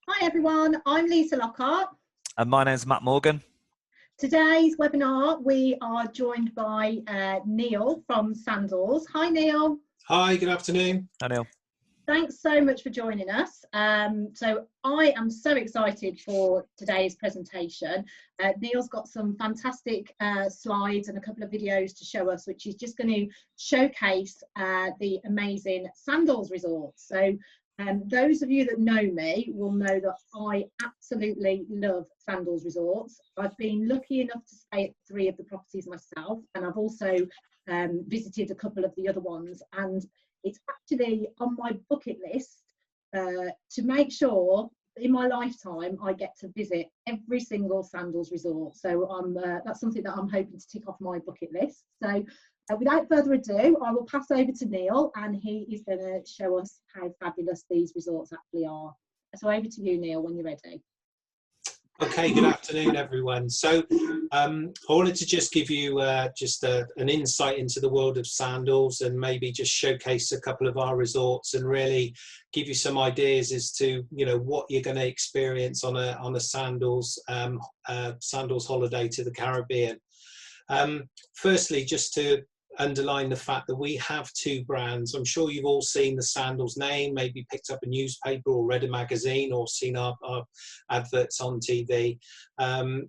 Hi everyone, I'm Lisa Lockhart. And my name's Matt Morgan. Today's webinar, we are joined by Neil from Sandals. Hi Neil. Hi, good afternoon. Hi Neil. Thanks so much for joining us. So I am so excited for today's presentation. Neil's got some fantastic slides and a couple of videos to show us, which is just going to showcase the amazing Sandals Resorts. So those of you that know me will know that I absolutely love Sandals Resorts. I've been lucky enough to stay at 3 of the properties myself, and I've also visited a couple of the other ones, and it's actually on my bucket list to make sure in my lifetime I get to visit every single Sandals Resort. So that's something that I'm hoping to tick off my bucket list. So without further ado, I will pass over to Neil, and he is going to show us how fabulous these resorts actually are. So over to you, Neil, when you're ready. Okay, good afternoon, everyone. So I wanted to just give you an insight into the world of Sandals, and maybe just showcase a couple of our resorts and really give you some ideas as to what you're going to experience on a Sandals holiday to the Caribbean. Firstly, just to underline the fact that we have 2 brands. I'm sure you've all seen the Sandals name, maybe picked up a newspaper or read a magazine or seen our adverts on TV.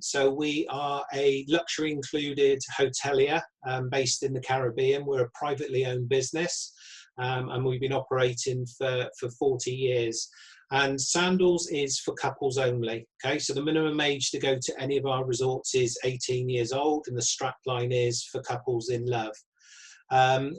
So we are a luxury included hotelier based in the Caribbean. We're a privately owned business, and we've been operating for 40 years. And Sandals is for couples only. Okay, so the minimum age to go to any of our resorts is 18 years old, and the strapline is for couples in love.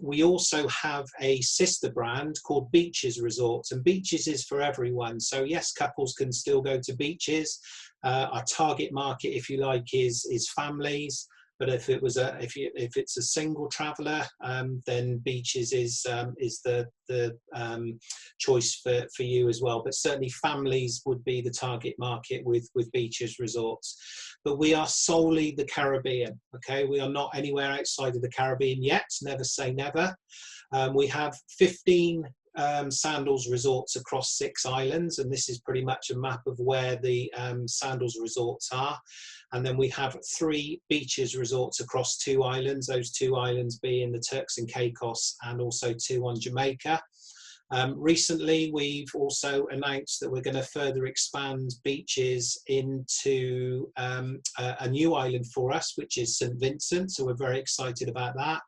We also have a sister brand called Beaches Resorts, and Beaches is for everyone. So yes, couples can still go to beaches. Our target market, if you like, is families. But if it's a single traveller, then Beaches is the choice for you as well. But certainly families would be the target market with Beaches Resorts. But we are solely the Caribbean. Okay, we are not anywhere outside of the Caribbean yet. Never say never. We have 15 Sandals resorts across 6 islands, and this is pretty much a map of where the Sandals resorts are. And then we have 3 Beaches resorts across 2 islands, those 2 islands being the Turks and Caicos, and also 2 on Jamaica. Recently, we've also announced that we're going to further expand Beaches into a new island for us, which is St. Vincent. So we're very excited about that.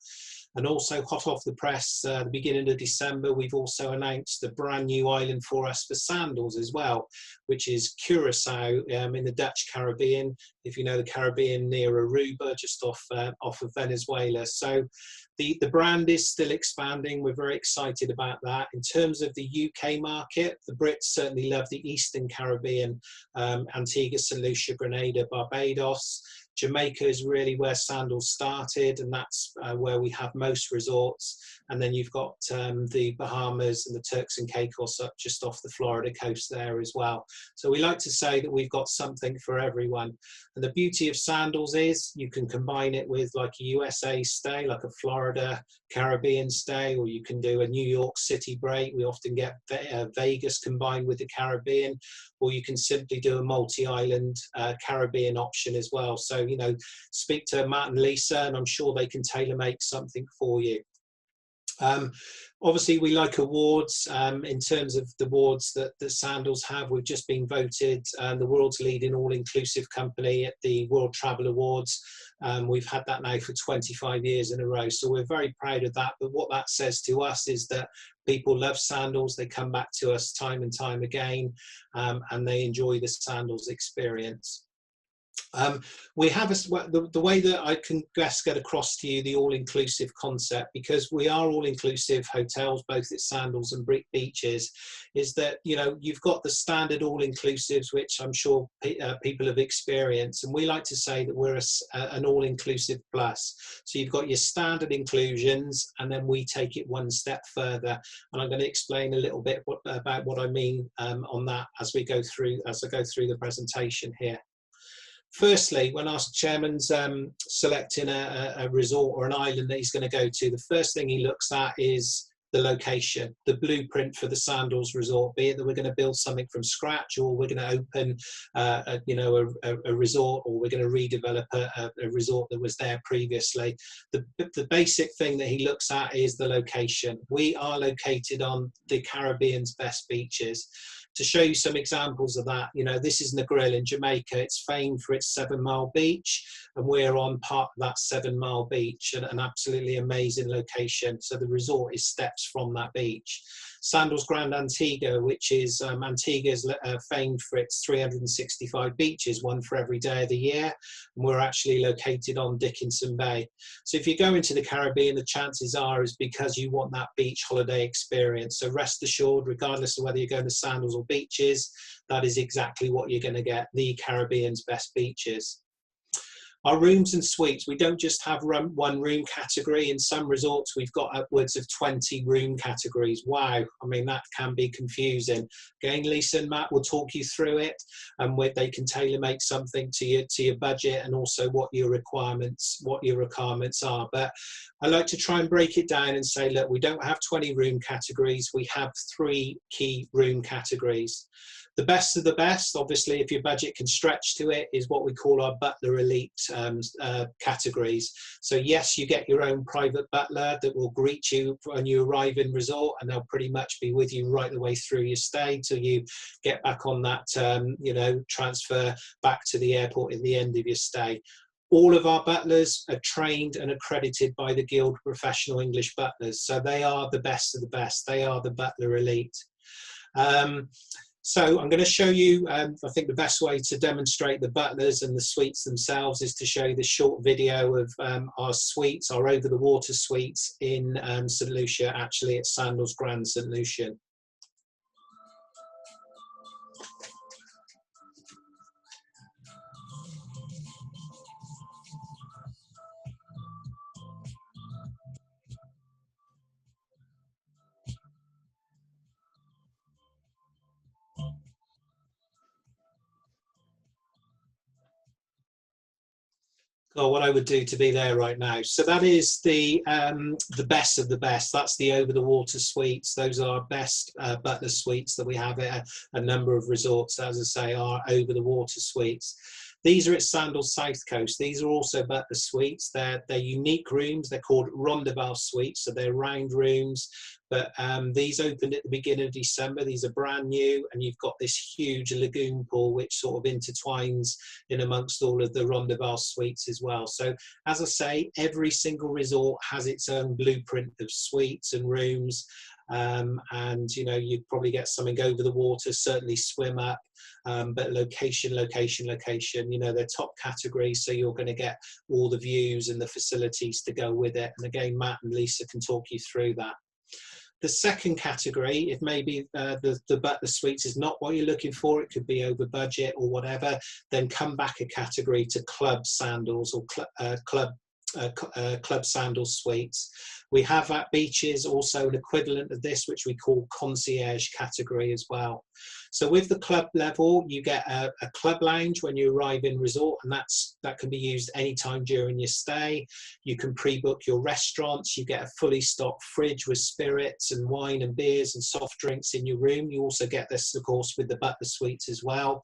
And also, hot off the press, the beginning of December, we've also announced a brand new island for us for Sandals as well, which is Curacao in the Dutch Caribbean. If you know the Caribbean, near Aruba, just off of Venezuela. So the brand is still expanding. We're very excited about that. In terms of the UK market, the Brits certainly love the Eastern Caribbean, Antigua, St. Lucia, Grenada, Barbados. Jamaica is really where Sandals started, and that's where we have most resorts. And then you've got the Bahamas and the Turks and Caicos up just off the Florida coast there as well. So we like to say that we've got something for everyone. And the beauty of Sandals is you can combine it with like a USA stay, like a Florida Caribbean stay, or you can do a New York City break. We often get Vegas combined with the Caribbean, or you can simply do a multi-island Caribbean option as well. So, speak to Matt and Lisa, and I'm sure they can tailor-make something for you. Obviously, we like awards. In terms of the awards that Sandals have, we've just been voted the world's leading all-inclusive company at the World Travel Awards. We've had that now for 25 years in a row, so we're very proud of that. But what that says to us is that people love Sandals. They come back to us time and time again, and they enjoy the Sandals experience. We have the way that I can best get across to you the all-inclusive concept, because we are all-inclusive hotels, both at Sandals and Beaches, is that you've got the standard all-inclusives, which I'm sure people have experienced, and we like to say that we're an all-inclusive plus. So you've got your standard inclusions, and then we take it one step further, and I'm going to explain a little bit about what I mean on that as I go through the presentation here. Firstly, when our chairman's selecting a resort or an island that he's going to go to, the first thing he looks at is the location, the blueprint for the Sandals Resort, be it that we're going to build something from scratch, or we're going to open a resort, or we're going to redevelop a resort that was there previously. The basic thing that he looks at is the location. We are located on the Caribbean's best beaches. To show you some examples of that, this is Negril in Jamaica. It's famed for its 7 Mile beach, and we're on part of that 7 Mile beach, and an absolutely amazing location. So the resort is steps from that beach. Sandals Grand Antigua, which is Antigua's famed for its 365 beaches, one for every day of the year, and we're actually located on Dickinson Bay. So if you go into the Caribbean, the chances are is because you want that beach holiday experience. So rest assured, regardless of whether you're going to Sandals or beaches, that is exactly what you're going to get, the Caribbean's best beaches. Our rooms and suites, we don't just have one room category. In some resorts, we've got upwards of 20 room categories. Wow, I mean, that can be confusing. Again, Lisa and Matt will talk you through it, and they can tailor make something to your budget, and also what your requirements are. But I like to try and break it down and say, look, we don't have 20 room categories. We have 3 key room categories. The best of the best, obviously, if your budget can stretch to it, is what we call our Butler Elite categories. So yes, you get your own private butler that will greet you when you arrive in resort, and they'll pretty much be with you right the way through your stay till you get back on that, transfer back to the airport at the end of your stay. All of our butlers are trained and accredited by the Guild of Professional English Butlers. So they are the best of the best. They are the Butler Elite. So I'm going to show you, I think the best way to demonstrate the butlers and the suites themselves is to show you the short video of our suites, our over-the-water suites in St. Lucia, actually at Sandals Grand St. Lucian. Or what I would do to be there right now. So that is the best of the best. That's the over-the-water suites. Those are best butler suites that we have at a number of resorts, as I say, are over-the-water suites. These are at Sandals South Coast. These are also butler suites. They're unique rooms. They're called Rondavel suites, so they're round rooms. But these opened at the beginning of December. These are brand new, and you've got this huge lagoon pool which sort of intertwines in amongst all of the Rondavel suites as well. So as I say, every single resort has its own blueprint of suites and rooms. And you'd probably get something over the water, certainly swim up, but location, they're top categories, so you're going to get all the views and the facilities to go with it. And again, Matt and Lisa can talk you through that. The second category, if maybe the butler suites is not what you're looking for, it could be over budget or whatever, then come back a category to Club Sandals or Club Sandals suites. We have at beaches also an equivalent of this, which we call concierge category as well. So with the club level, you get a club lounge when you arrive in resort, and that can be used anytime during your stay. You can pre-book your restaurants. You get a fully stocked fridge with spirits and wine and beers and soft drinks in your room. You also get this, of course, with the butler suites as well.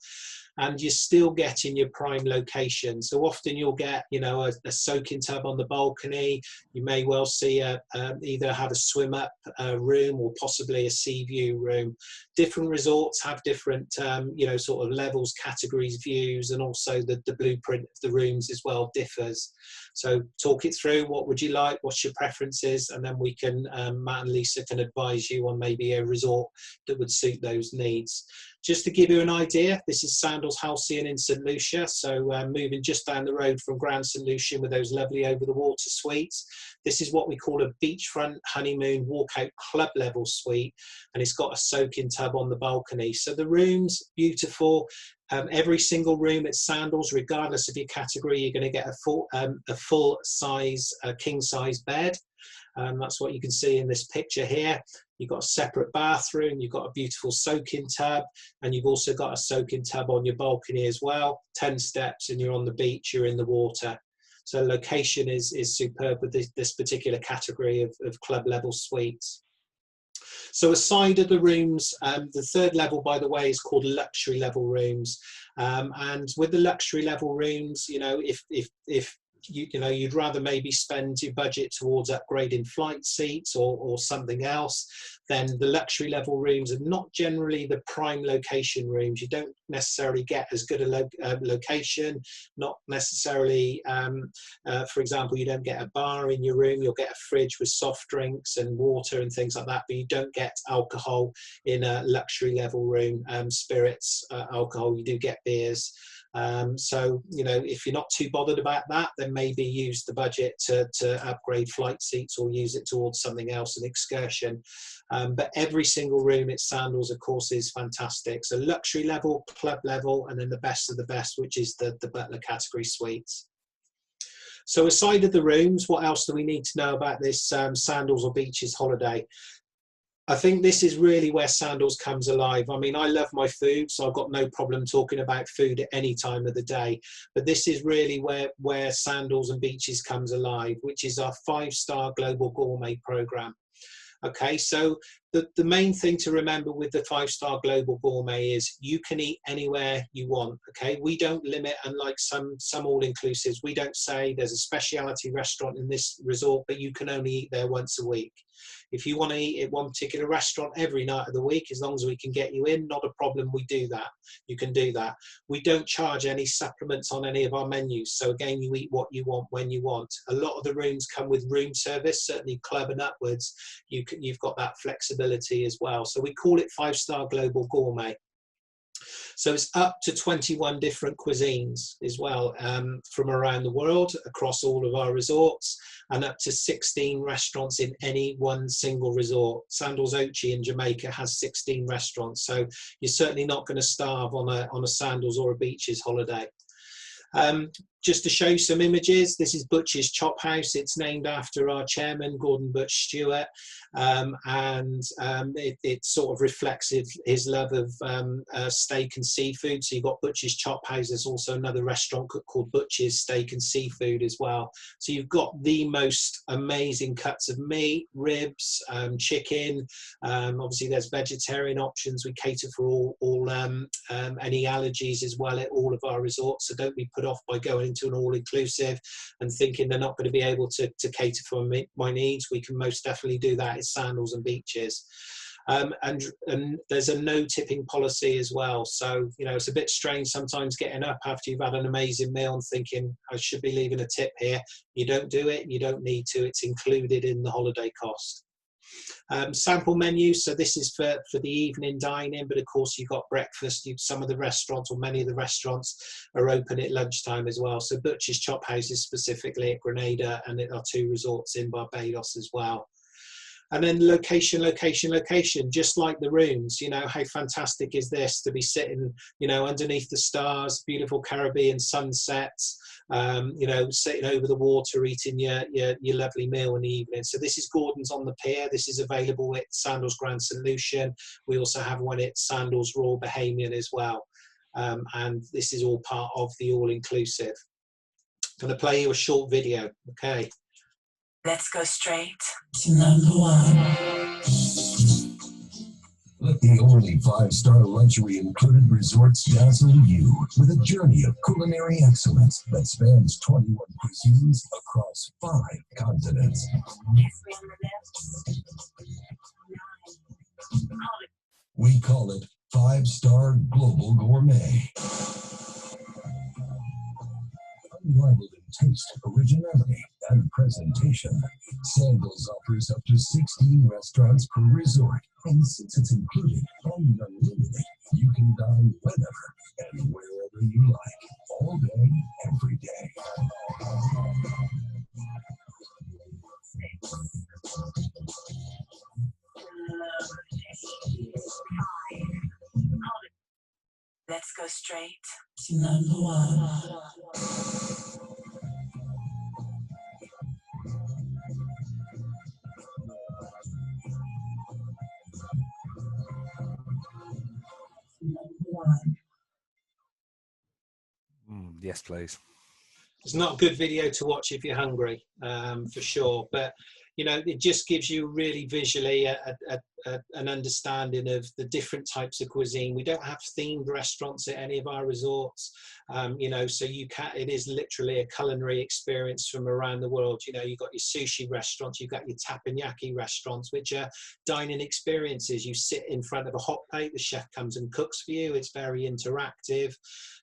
And you're still getting your prime location. So often you'll get, a soaking tub on the balcony. You may well see either have a swim up room or possibly a sea view room. Different resorts have different, sort of levels, categories, views, and also the blueprint of the rooms as well differs. So talk it through. What would you like? What's your preferences? And then we can, Matt and Lisa can advise you on maybe a resort that would suit those needs. Just to give you an idea, this is Sandals Halcyon in St. Lucia. So moving just down the road from Grand St. Lucian with those lovely over-the-water suites. This is what we call a beachfront honeymoon walkout club level suite. And it's got a soaking tub on the balcony. So the room's beautiful. Every single room at Sandals, regardless of your category, you're going to get a full size, king size bed. That's what you can see in this picture here. You've got a separate bathroom, you've got a beautiful soaking tub, and you've also got a soaking tub on your balcony as well. 10 steps and you're on the beach, you're in the water. So location is superb with this particular category of club level suites. So aside of the rooms, the third level, by the way, is called luxury level rooms. And with the luxury level rooms, you know, if you know, you'd rather maybe spend your budget towards upgrading flight seats or something else, then the luxury level rooms are not generally the prime location rooms. You don't necessarily get as good a location, not necessarily, for example, you don't get a bar in your room. You'll get a fridge with soft drinks and water and things like that, but you don't get alcohol in a luxury level room, spirits, alcohol. You do get beers. So, you know, if you're not too bothered about that, then maybe use the budget to upgrade flight seats or use it towards something else, an excursion. But every single room at Sandals, of course, is fantastic. So luxury level, club level, and then the best of the best, which is the butler category suites. So aside of the rooms, what else do we need to know about this Sandals or Beaches holiday? I think this is really where Sandals comes alive. I mean, I love my food, so I've got no problem talking about food at any time of the day. But this is really where Sandals and Beaches comes alive, which is our 5-star global gourmet program. Okay, so the main thing to remember with the 5-star global gourmet is you can eat anywhere you want. Okay, we don't limit, unlike some all-inclusives, we don't say there's a specialty restaurant in this resort, but you can only eat there once a week. If you want to eat at one particular restaurant every night of the week, as long as we can get you in, not a problem, we do that. You can do that. We don't charge any supplements on any of our menus. So again, you eat what you want when you want. A lot of the rooms come with room service, certainly club and upwards. You've got that flexibility as well. So we call it 5-star global gourmet. So it's up to 21 different cuisines as well, from around the world across all of our resorts, and up to 16 restaurants in any one single resort. Sandals Ochi in Jamaica has 16 restaurants, so you're certainly not going to starve on a Sandals or a Beaches holiday. Just to show you some images, this is Butch's Chop House. It's named after our chairman, Gordon Butch Stewart, it sort of reflects his love of steak and seafood. So you've got Butch's Chop House. There's also another restaurant called Butch's Steak and Seafood as well. So you've got the most amazing cuts of meat, ribs, chicken. Obviously, there's vegetarian options. We cater for all any allergies as well at all of our resorts. So don't be put off by going into an all-inclusive and thinking they're not going to be able to cater for my needs. We can most definitely do that at Sandals and Beaches. And there's a no tipping policy as well. So, you know, it's a bit strange sometimes getting up after you've had an amazing meal and thinking, I should be leaving a tip here. You don't do it, you don't need to. It's included in the holiday cost. Sample menu, so this is for the evening dining, but of course you've got breakfast. Some of the restaurants, or many of the restaurants, are open at lunchtime as well. So Butch's Chop House is specifically at Grenada, and there are 2 resorts in Barbados as well. And then location, just like the rooms. You know, how fantastic is this to be sitting, you know, underneath the stars, beautiful Caribbean sunsets, you know, sitting over the water, eating your lovely meal in the evening. So this is Gordon's on the Pier. This is available at Sandals Grand St. Lucian. We also have one at Sandals Royal Bahamian as well. And this is all part of the all-inclusive. I'm going to play you a short video, okay? Let's go straight to #1. Let the only 5-star luxury included resorts dazzle you with a journey of culinary excellence that spans 21 cuisines across 5 continents. We call it 5-star global gourmet. Unrivaled in taste, originality, and presentation, Sandals offers up to 16 restaurants per resort, and since it's included and unlimited, you can dine whenever and wherever you like, all day, every day. Let's go straight to #1. Yes, please. It's not a good video to watch if you're hungry, for sure. But, you know, it just gives you really visually a an understanding of the different types of cuisine. We don't have themed restaurants at any of our resorts, you know, so it is literally a culinary experience from around the world. You know, you've got your sushi restaurants, you've got your teppanyaki restaurants, which are dining experiences. You sit in front of a hot plate, the chef comes and cooks for you. It's very interactive.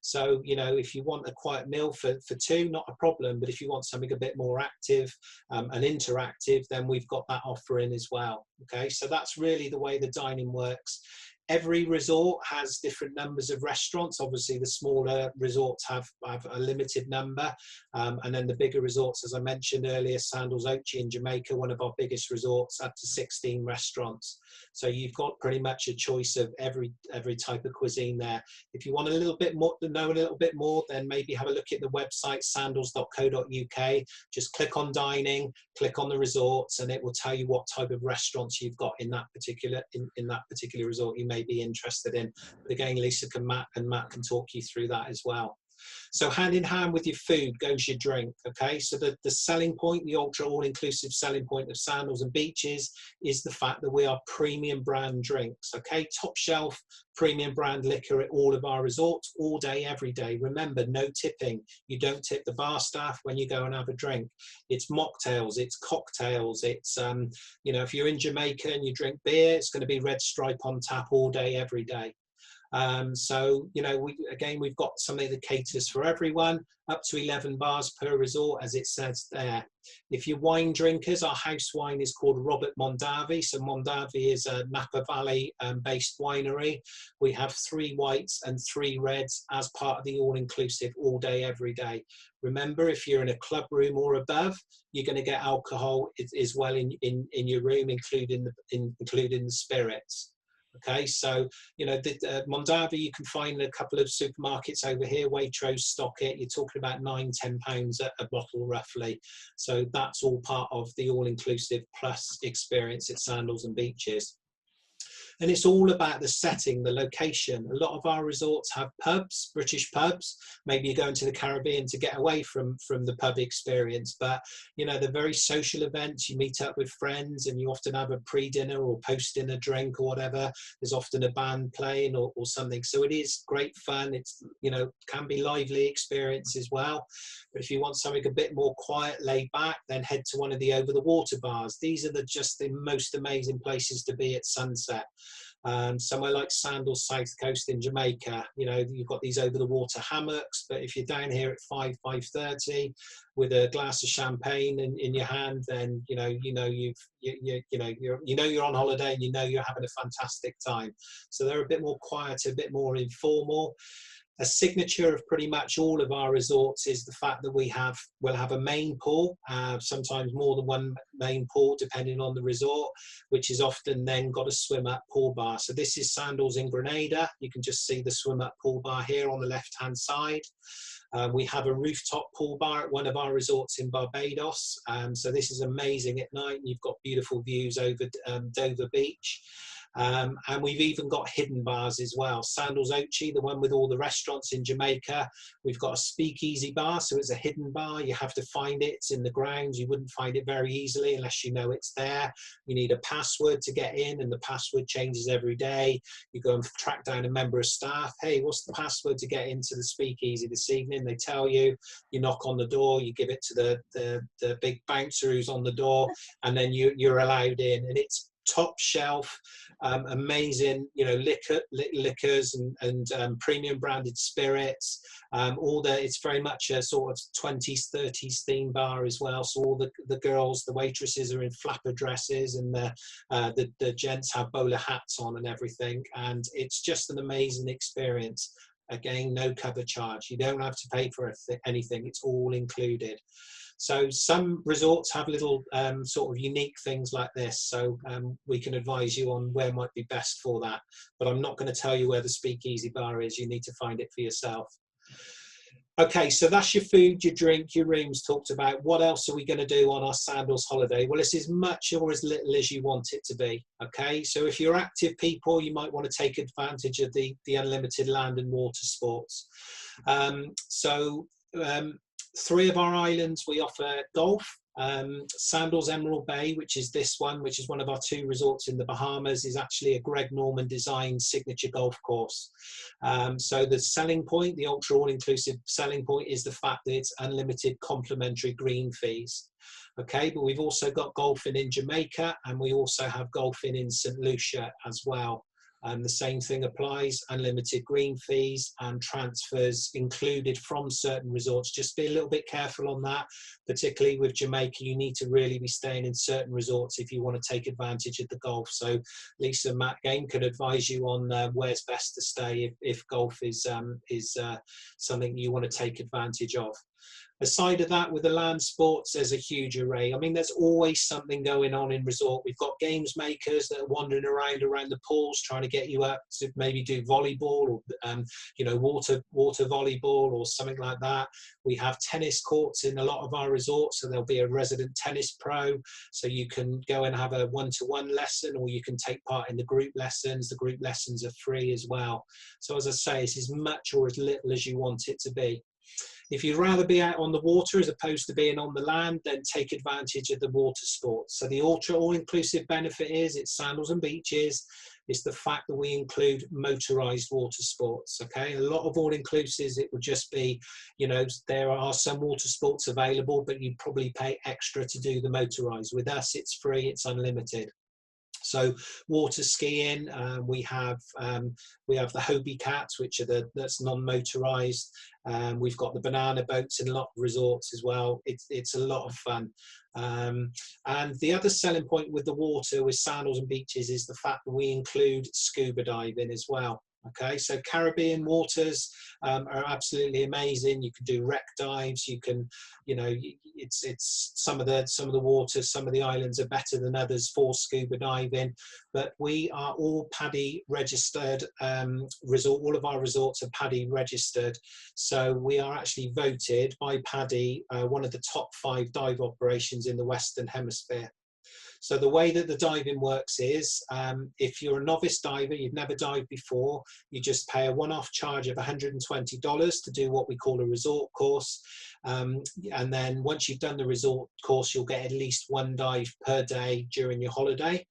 So, you know, if you want a quiet meal for two, not a problem. But if you want something a bit more active and interactive, then we've got that offering as well. Okay, so that's really the way the dining works. Every resort has different numbers of restaurants. Obviously, the smaller resorts have a limited number. And then the bigger resorts, as I mentioned earlier, Sandals Ochi in Jamaica, one of our biggest resorts, up to 16 restaurants. So you've got pretty much a choice of every type of cuisine there. If you want a little bit more, to know a little bit more, then maybe have a look at the website, sandals.co.uk. Just click on dining, click on the resorts, and it will tell you what type of restaurants you've got in that particular resort you may be interested in. But again, Lisa and Matt can talk you through that as well. So hand in hand with your food goes your drink. Okay, so the selling point, the ultra all-inclusive selling point of Sandals and Beaches is the fact that we are premium brand drinks. Okay, top shelf premium brand liquor at all of our resorts, all day, every day. Remember, no tipping. You don't tip the bar staff when you go and have a drink. It's mocktails, it's cocktails, it's you know, if you're in Jamaica and you drink beer, it's going to be Red Stripe on tap all day, every day. So, you know, we've got something that caters for everyone, up to 11 bars per resort, as it says there. If you're wine drinkers, our house wine is called Robert Mondavi. So Mondavi is a Napa Valley based winery. We have 3 whites and 3 reds as part of the all-inclusive, all day, every day. Remember, if you're in a club room or above, you're going to get alcohol as well in your room, including the spirits. Okay, so, you know, the Mondavi you can find in a couple of supermarkets over here. Waitrose stock it. You're talking about £9–10 a bottle roughly. So that's all part of the all-inclusive plus experience at Sandals and Beaches. And it's all about the setting, the location. A lot of our resorts have pubs, British pubs. Maybe you're going to the Caribbean to get away from the pub experience. But, you know, they're very social events. You meet up with friends and you often have a pre-dinner or post-dinner drink or whatever. There's often a band playing or something. So it is great fun. It's, you know, can be lively experience as well. But if you want something a bit more quiet, laid back, then head to one of the over-the-water bars. These are just the most amazing places to be at sunset. Somewhere like Sandals South Coast in Jamaica, you know, you've got these over-the-water hammocks. But if you're down here at 5:30 with a glass of champagne in your hand, then you're on holiday and you know you're having a fantastic time. So they're a bit more quieter, a bit more informal. A signature of pretty much all of our resorts is the fact that we'll have a main pool, sometimes more than one main pool depending on the resort, which is often then got a swim up pool bar. So this is Sandals in Grenada. You can just see the swim up pool bar here on the left hand side. We have a rooftop pool bar at one of our resorts in Barbados. So this is amazing at night. You've got beautiful views over Dover Beach. And we've even got hidden bars as well. Sandals Ochi, the one with all the restaurants in Jamaica, we've got a speakeasy bar, so it's a hidden bar. You have to find it. It's in the grounds. You wouldn't find it very easily unless you know it's there. You need a password to get in, and the password changes every day. You go and track down a member of staff. Hey, what's the password to get into the speakeasy this evening? They tell you. You knock on the door. You give it to the big bouncer who's on the door, and then you're allowed in. And it's top shelf, amazing, you know, liquors and premium branded spirits. It's very much a sort of 20s, 30s theme bar as well. So all the girls, the waitresses are in flapper dresses, and the gents have bowler hats on and everything. And it's just an amazing experience. Again, no cover charge. You don't have to pay for anything. It's all included. So some resorts have little sort of unique things like this. So we can advise you on where might be best for that. But I'm not going to tell you where the speakeasy bar is. You need to find it for yourself. Okay, so that's your food, your drink, your rooms talked about. What else are we going to do on our Sandals holiday? Well, it's as much or as little as you want it to be. Okay, so if you're active people, you might want to take advantage of the unlimited land and water sports. 3 of our islands, we offer golf. Sandals Emerald Bay, which is this one, which is one of our 2 resorts in the Bahamas, is actually a Greg Norman designed signature golf course. So the selling point, the ultra all-inclusive selling point, is the fact that it's unlimited complimentary green fees. Okay, but we've also got golfing in Jamaica, and we also have golfing in St. Lucia as well. The same thing applies, unlimited green fees and transfers included from certain resorts. Just be a little bit careful on that, particularly with Jamaica. You need to really be staying in certain resorts if you want to take advantage of the golf. So Lisa and Matt Game can advise you on where's best to stay if golf is something you want to take advantage of. Aside of that, with the land sports, there's a huge array. I mean, there's always something going on in resort. We've got games makers that are wandering around the pools trying to get you up to maybe do volleyball or, you know, water volleyball or something like that. We have tennis courts in a lot of our resorts, so there'll be a resident tennis pro, so you can go and have a one-to-one lesson, or you can take part in the group lessons. The group lessons are free as well. So as I say, it's as much or as little as you want it to be. If you'd rather be out on the water as opposed to being on the land, then take advantage of the water sports. So the ultra all-inclusive benefit is it's Sandals and Beaches. It's the fact that we include motorized water sports. Okay, a lot of all-inclusives, it would just be, you know, there are some water sports available, but you probably pay extra to do the motorized. With us, it's free, it's unlimited. So water skiing, we have the Hobie Cats, which are that's non-motorized. We've got the banana boats in a lot of resorts as well. It's a lot of fun. And the other selling point with the water with Sandals and Beaches is the fact that we include scuba diving as well. Okay, so Caribbean waters are absolutely amazing. You can do wreck dives. You can, you know, it's some of the waters, some of the islands are better than others for scuba diving. But we are all PADI registered resort. All of our resorts are PADI registered, so we are actually voted by PADI one of the top 5 dive operations in the Western Hemisphere. So the way that the diving works is, if you're a novice diver, you've never dived before, you just pay a one-off charge of $120 to do what we call a resort course. And then once you've done the resort course, you'll get at least 1 dive per day during your holiday.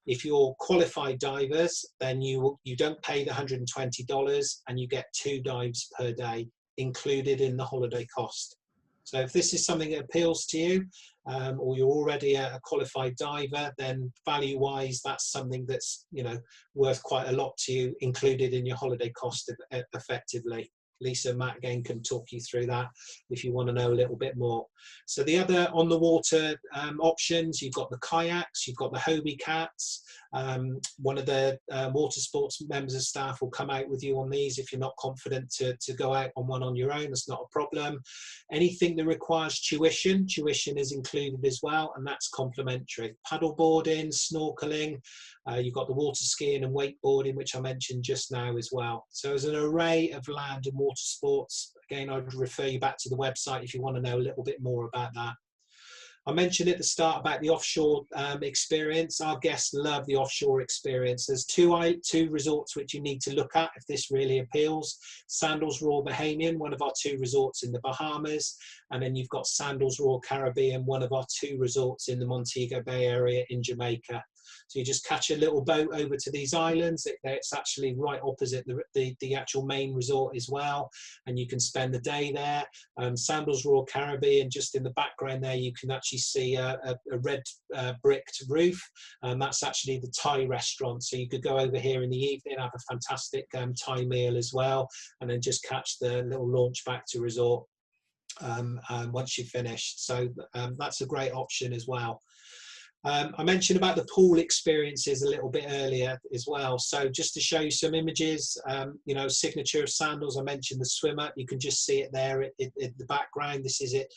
If you're qualified divers, then you don't pay the $120 and you get 2 dives per day included in the holiday cost. So if this is something that appeals to you, or you're already a qualified diver, then value-wise, that's something that's, you know, worth quite a lot to you, included in your holiday cost effectively. Lisa and Matt again can talk you through that if you want to know a little bit more. So the other on the water options, you've got the kayaks, you've got the Hobie Cats. One of the water sports members of staff will come out with you on these if you're not confident to go out on one on your own. That's not a problem. Anything that requires tuition is included as well, and that's complimentary. Paddle boarding, snorkeling, you've got the water skiing and wakeboarding, which I mentioned just now as well. So there's an array of land and water sports. Again, I'd refer you back to the website if you want to know a little bit more about that. I mentioned at the start about the offshore experience. Our guests love the offshore experience. There's two resorts which you need to look at if this really appeals. Sandals Royal Bahamian, one of our 2 resorts in the Bahamas, and then you've got Sandals Royal Caribbean, one of our 2 resorts in the Montego Bay area in Jamaica. So you just catch a little boat over to these islands. It's actually right opposite the actual main resort as well, and you can spend the day there. Sandals Royal Caribbean, just in the background there, you can actually see a red bricked roof. That's actually the Thai restaurant. So you could go over here in the evening, have a fantastic Thai meal as well, and then just catch the little launch back to resort once you've finished. So that's a great option as well. I mentioned about the pool experiences a little bit earlier as well. So just to show you some images, you know, signature of Sandals, I mentioned the swimmer. You can just see it there in the background. This is it,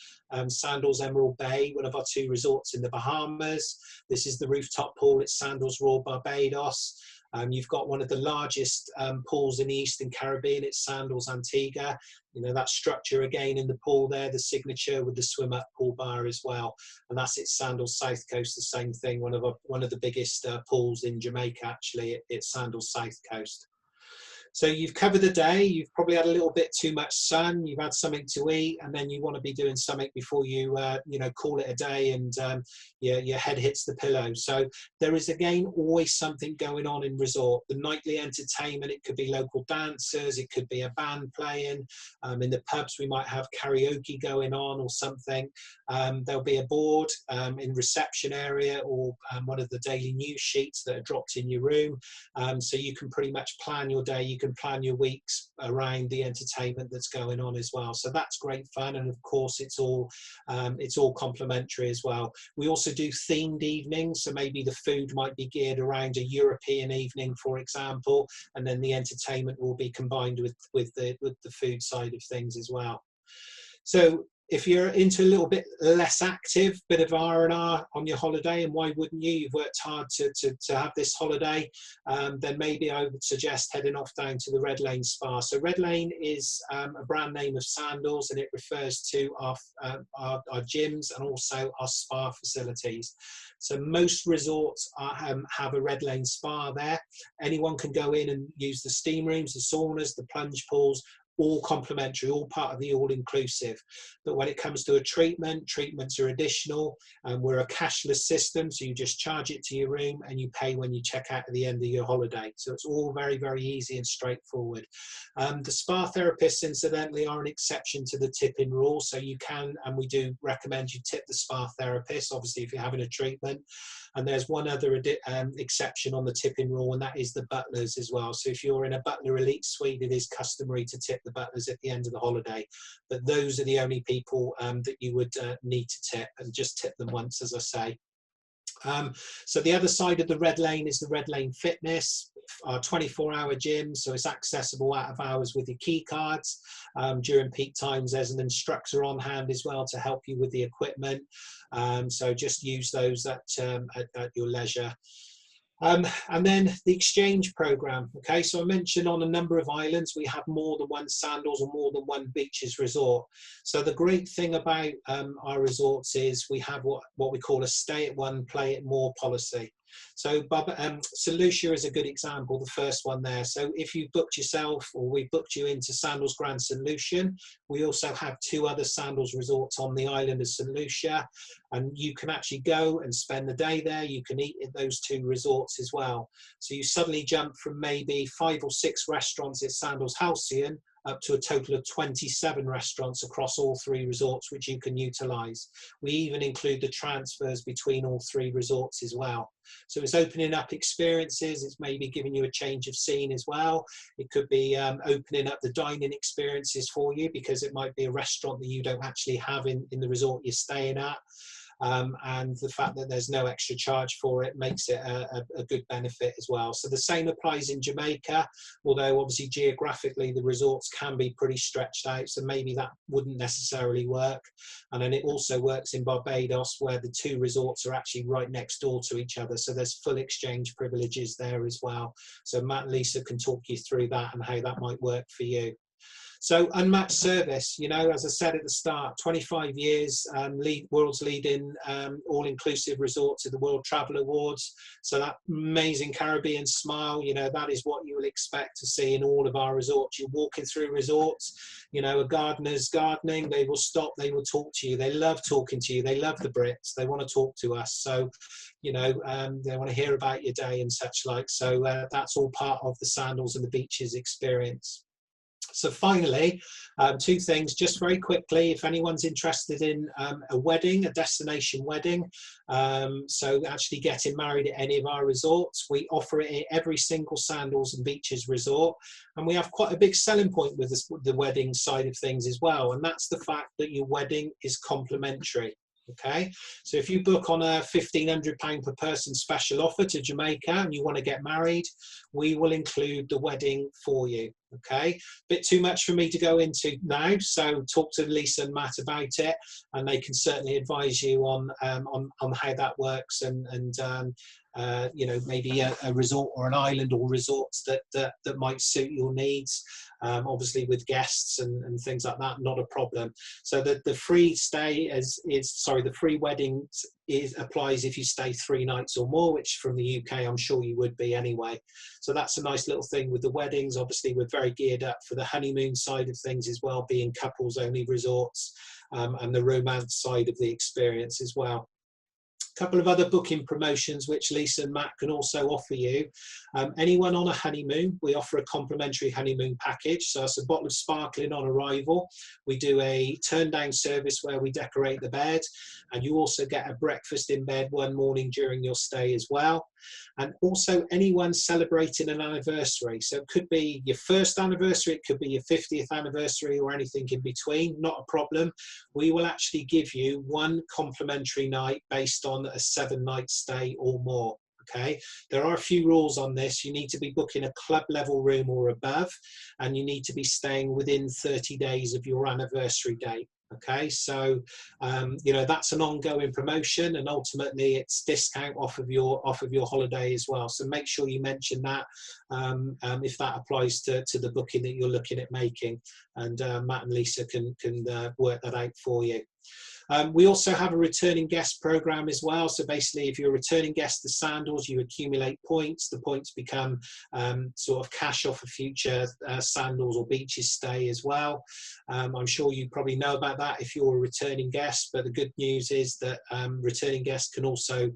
Sandals Emerald Bay, one of our 2 resorts in the Bahamas. This is the rooftop pool at Sandals Royal Barbados. You've got one of the largest pools in the Eastern Caribbean. It's Sandals Antigua. You know, that structure again in the pool there, the signature with the swim up pool bar as well. And that's at Sandals South Coast, the same thing. One of the biggest pools in Jamaica, actually, it's Sandals South Coast. So you've covered the day, you've probably had a little bit too much sun, you've had something to eat, and then you want to be doing something before you, you know, call it a day and your head hits the pillow. So there is, again, always something going on in resort. The nightly entertainment, it could be local dancers, it could be a band playing. In the pubs, we might have karaoke going on or something. There'll be a board in reception area or one of the daily news sheets that are dropped in your room. So you can pretty much plan your day, you can plan your weeks around the entertainment that's going on as well. So that's great fun, and of course it's all complimentary as well. We also do themed evenings, so maybe the food might be geared around a European evening, for example, and then the entertainment will be combined with the food side of things as well. So if you're into a little bit less active, bit of R&R on your holiday, and why wouldn't you? You've worked hard to have this holiday, then maybe I would suggest heading off down to the Red Lane Spa. So Red Lane is a brand name of Sandals, and it refers to our gyms and also our spa facilities. So most resorts have a Red Lane Spa there. Anyone can go in and use the steam rooms, the saunas, the plunge pools, all complimentary, all part of the all-inclusive. But when it comes to a treatment, treatments are additional, and we're a cashless system, so you just charge it to your room and you pay when you check out at the end of your holiday. So it's all very, very easy and straightforward. The spa therapists, incidentally, are an exception to the tipping rule, so you can, and we do recommend you tip the spa therapist, obviously if you're having a treatment. And there's one other exception on the tipping rule, and that is the butlers as well. So if you're in a butler elite suite, it is customary to tip the butlers at the end of the holiday. But those are the only people that you would need to tip, and just tip them once, as I say. So the other side of the Red Lane is the Red Lane Fitness, our 24-hour gym, so it's accessible out of hours with your key cards. During peak times, there's an instructor on hand as well to help you with the equipment. So just use those at your leisure. And then the exchange program. Okay, so I mentioned on a number of islands we have more than one Sandals or more than one beaches resort. So the great thing about our resorts is we have what we call a stay at one, play at more policy. So St. Lucia is a good example, the first one there. So if you booked yourself, or we booked you into Sandals Grand St. Lucian, we also have 2 other Sandals resorts on the island of St. Lucia, and you can actually go and spend the day there. You can eat at those 2 resorts as well. So you suddenly jump from maybe 5 or 6 restaurants at Sandals Halcyon up to a total of 27 restaurants across all 3 resorts, which you can utilize. We even include the transfers between all 3 resorts as well. So it's opening up experiences, it's maybe giving you a change of scene as well. It could be opening up the dining experiences for you, because it might be a restaurant that you don't actually have in the resort you're staying at. And the fact that there's no extra charge for it makes it a good benefit as well. So the same applies in Jamaica, although obviously geographically the resorts can be pretty stretched out, so maybe that wouldn't necessarily work. And then it also works in Barbados, where the 2 resorts are actually right next door to each other, so there's full exchange privileges there as well. So Matt and Lisa can talk you through that and how that might work for you. So unmatched service, you know, as I said at the start, 25 years, world's leading all-inclusive resorts at the World Travel Awards. So that amazing Caribbean smile, you know, that is what you will expect to see in all of our resorts. You're walking through resorts, you know, a gardener's gardening, they will stop, they will talk to you. They love talking to you. They love the Brits. They want to talk to us. So, you know, they want to hear about your day and such like. So that's all part of the Sandals and the Beaches experience. So finally, 2 things just very quickly. If anyone's interested in a wedding, a destination wedding, so actually getting married at any of our resorts, we offer it at every single Sandals and Beaches resort. And we have quite a big selling point with the wedding side of things as well. And that's the fact that your wedding is complimentary. Okay, so if you book on a £1,500 per person special offer to Jamaica and you want to get married, we will include the wedding for you. Okay, bit too much for me to go into now, so talk to Lisa and Matt about it, and they can certainly advise you on how that works and maybe a resort or an island or resorts that might suit your needs. Obviously with guests and things like that, not a problem. So the free stay the free weddings applies if you stay 3 nights or more, which from the UK I'm sure you would be anyway. So that's a nice little thing with the weddings. Obviously we're very geared up for the honeymoon side of things as well, being couples only resorts, and the romance side of the experience as well. Couple of other booking promotions which Lisa and Matt can also offer you. Anyone on a honeymoon, we offer a complimentary honeymoon package. So it's a bottle of sparkling on arrival. We do a turn down service where we decorate the bed, and you also get a breakfast in bed one morning during your stay as well. And also anyone celebrating an anniversary. So it could be your first anniversary, it could be your 50th anniversary, or anything in between, not a problem. We will actually give you 1 complimentary night based on a 7-night stay or more. Okay, there are a few rules on this. You need to be booking a club level room or above, and you need to be staying within 30 days of your anniversary date. Okay, so that's an ongoing promotion, and ultimately it's discount off of your holiday as well. So make sure you mention that if that applies to the booking that you're looking at making, and Matt and Lisa can work that out for you. We also have a returning guest program as well. So basically, if you're a returning guest to Sandals, you accumulate points. The points become sort of cash off a future Sandals or beaches stay as well. I'm sure you probably know about that if you're a returning guest, but the good news is that returning guests can also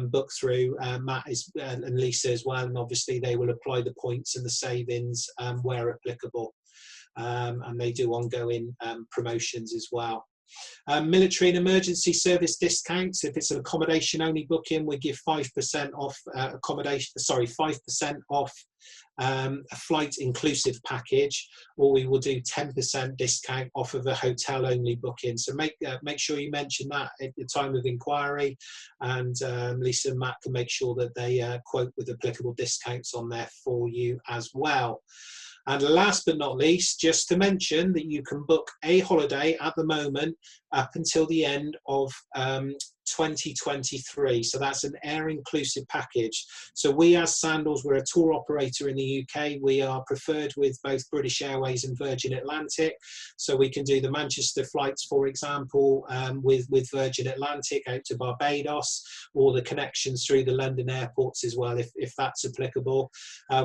book through Matt and Lisa as well, and obviously they will apply the points and the savings where applicable, and they do ongoing promotions as well. Military and emergency service discounts. If it's an accommodation only booking, we give 5% off 5% off a flight inclusive package, or we will do 10% discount off of a hotel only booking. So make sure you mention that at the time of inquiry, and Lisa and Matt can make sure that they quote with applicable discounts on there for you as well. And last but not least, just to mention that you can book a holiday at the moment up until the end of 2023. So that's an air inclusive package. So we as Sandals, we're a tour operator in the UK. We are preferred with both British Airways and Virgin Atlantic. So we can do the Manchester flights, for example, with Virgin Atlantic out to Barbados, or the connections through the London airports as well, if that's applicable.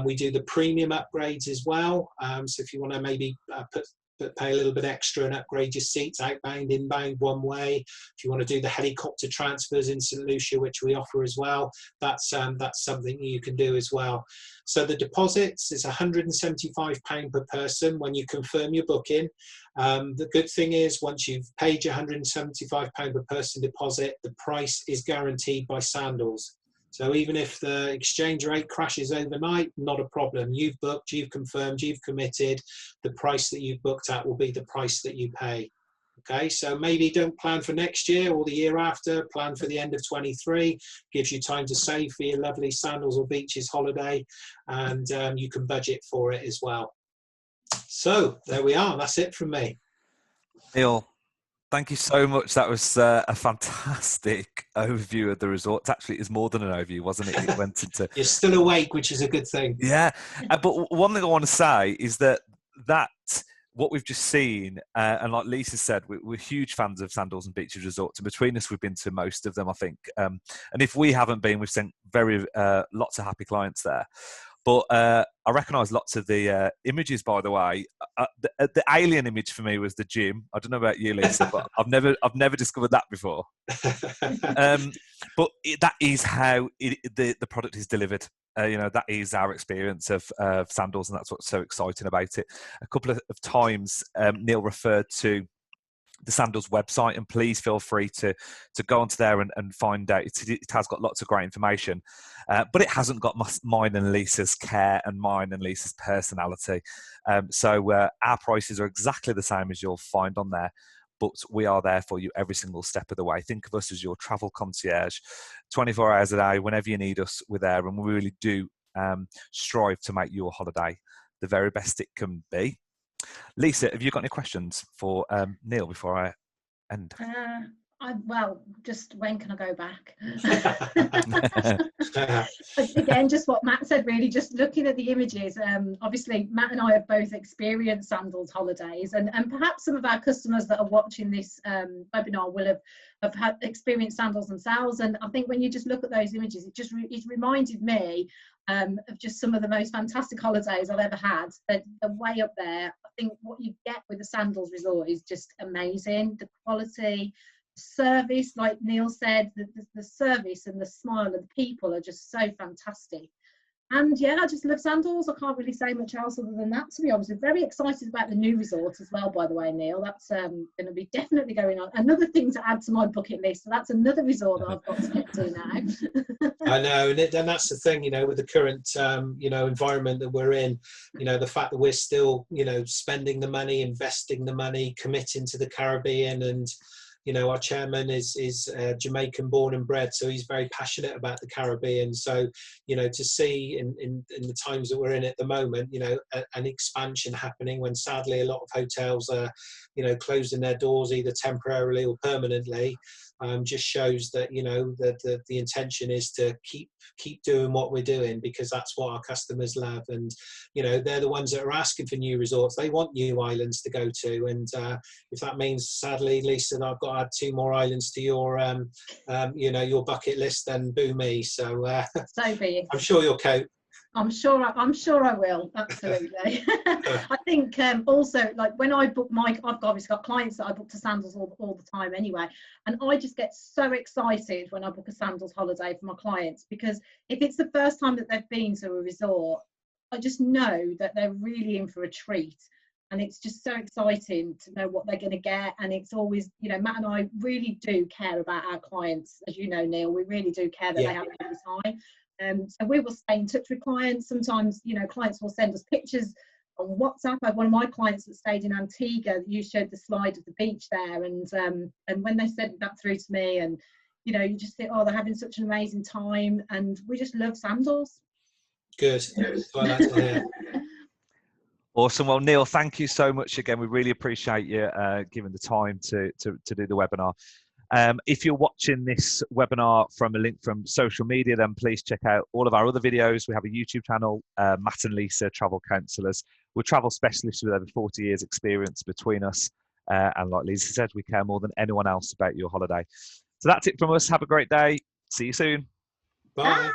We do the premium upgrades as well. So if you want to maybe pay a little bit extra and upgrade your seats outbound, inbound, one way. If you want to do the helicopter transfers in St Lucia, which we offer as well, that's something you can do as well. So the deposits is £175 per person when you confirm your booking. The good thing is, once you've paid your £175 per person deposit, the price is guaranteed by Sandals. So even if the exchange rate crashes overnight, not a problem. You've booked, you've confirmed, you've committed. The price that you've booked at will be the price that you pay. Okay, so maybe don't plan for next year or the year after, plan for the end of 23. Gives you time to save for your lovely Sandals or Beaches holiday, and you can budget for it as well. So there we are, that's it from me. Neil, thank you so much. That was a fantastic overview of the resort. Actually, it was more than an overview, wasn't it? It went into... You're still awake, which is a good thing. Yeah, but one thing I want to say is that what we've just seen, and like Lisa said, we're huge fans of Sandals and Beaches Resorts, and between us, we've been to most of them, I think. And if we haven't been, we've sent lots of happy clients there. But I recognise lots of the images, by the way. The alien image for me was the gym. I don't know about you, Lisa, but I've never discovered that before. But that is how the product is delivered. That is our experience of Sandals, and that's what's so exciting about it. A couple of times, Neil referred to the Sandals website, and please feel free to go onto there and find out. It has got lots of great information, but it hasn't got mine and Lisa's care and mine and Lisa's personality. So our prices are exactly the same as you'll find on there, but we are there for you every single step of the way. Think of us as your travel concierge, 24 hours a day. Whenever you need us, we're there, and we really do strive to make your holiday the very best it can be. Lisa, have you got any questions for Neil before I end? Well, just when can I go back? Again, just what Matt said, really, just looking at the images. Obviously, Matt and I have both experienced Sandals holidays, and perhaps some of our customers that are watching this webinar will have had experienced Sandals themselves. And I think when you just look at those images, it reminded me of just some of the most fantastic holidays I've ever had. They're way up there. I think what you get with the Sandals Resort is just amazing. The quality, service, like Neil said, the service and the smile of the people are just so fantastic. And yeah, I just love Sandals. I can't really say much else other than that, to be honest. I'm very excited about the new resort as well, by the way, Neil. That's going to be definitely going on. Another thing to add to my bucket list. So that's another resort that I've got to get to now. I know, and that's the thing, with the current, environment that we're in, the fact that we're still, spending the money, investing the money, committing to the Caribbean, and our chairman is Jamaican born and bred, so he's very passionate about the Caribbean. So, to see in the times that we're in at the moment, an expansion happening when sadly a lot of hotels are, closing their doors either temporarily or permanently, just shows that, that the intention is to keep doing what we're doing, because that's what our customers love. And, they're the ones that are asking for new resorts. They want new islands to go to. And if that means, sadly, Lisa, that I've got to add 2 more islands to your, your bucket list, then boo me. So, so be it. I'm sure you'll cope. I'm sure I will, absolutely. I think also, like when I book I've obviously got clients that I book to Sandals all the time anyway, and I just get so excited when I book a Sandals holiday for my clients, because if it's the first time that they've been to a resort, I just know that they're really in for a treat. And it's just so exciting to know what they're going to get. And it's always, Matt and I really do care about our clients. As you know, Neil, we really do care that they have a good time. So we will stay in touch with clients. Sometimes, clients will send us pictures on WhatsApp. I had one of my clients that stayed in Antigua. You showed the slide of the beach there, and when they sent that through to me, and you just think, oh, they're having such an amazing time, and we just love Sandals. Good. That's what I like to hear. Awesome. Well, Neil, thank you so much again. We really appreciate you giving the time to do the webinar. If you're watching this webinar from a link from social media, then please check out all of our other videos. We have a YouTube channel, Matt and Lisa, travel counsellors. We're travel specialists with over 40 years experience between us. And like Lisa said, we care more than anyone else about your holiday. So that's it from us. Have a great day. See you soon. Bye.